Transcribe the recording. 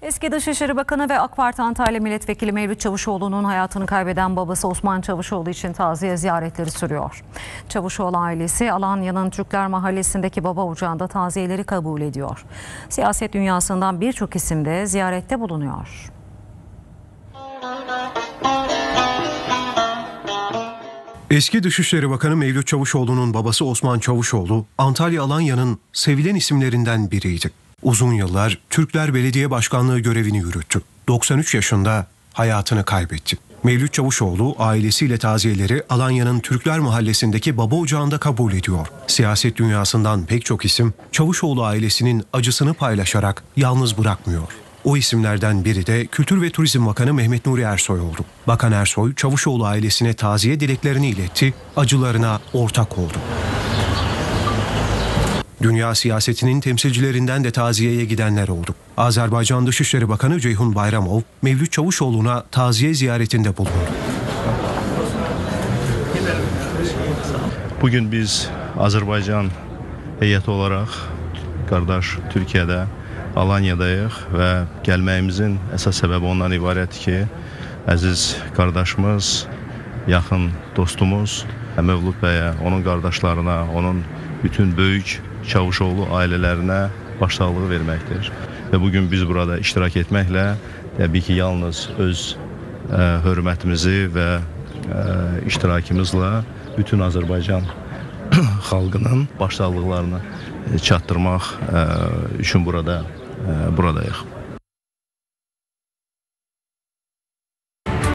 Eski Dışişleri Bakanı ve AK Parti Antalya Milletvekili Mevlüt Çavuşoğlu'nun hayatını kaybeden babası Osman Çavuşoğlu için taziye ziyaretleri sürüyor. Çavuşoğlu ailesi Alanya'nın Türkler Mahallesi'ndeki baba ocağında taziyeleri kabul ediyor. Siyaset dünyasından birçok isim de ziyarette bulunuyor. Eski Dışişleri Bakanı Mevlüt Çavuşoğlu'nun babası Osman Çavuşoğlu, Antalya Alanya'nın sevilen isimlerinden biriydi. Uzun yıllar Türkler Belediye Başkanlığı görevini yürüttü. 93 yaşında hayatını kaybetti. Mevlüt Çavuşoğlu ailesiyle taziyeleri Alanya'nın Türkler Mahallesi'ndeki baba ocağında kabul ediyor. Siyaset dünyasından pek çok isim Çavuşoğlu ailesinin acısını paylaşarak yalnız bırakmıyor. O isimlerden biri de Kültür ve Turizm Bakanı Mehmet Nuri Ersoy oldu. Bakan Ersoy, Çavuşoğlu ailesine taziye dileklerini iletti, acılarına ortak oldu. Dünya siyasetinin temsilcilerinden de taziyeye gidenler oldu. Azerbaycan Dışişleri Bakanı Ceyhun Bayramov, Mevlüt Çavuşoğlu'na taziye ziyaretinde bulundu. Bugün biz Azerbaycan heyeti olarak kardeş Türkiye'de Alanya'dayıq və gəlməyimizin əsas səbəbi ondan ibarətdir ki, əziz qardaşımız, yaxın dostumuz Mevlüt bəyə, onun qardaşlarına, onun bütün böyük Çavuşoğlu ailələrinə başsağlığı verməkdir. Və bugün biz burada iştirak etməklə təbii ki, yalnız öz hörmətimizi və iştirakımızla bütün Azərbaycan xalqının başsağlıqlarını çatdırmaq üçün buradayıq.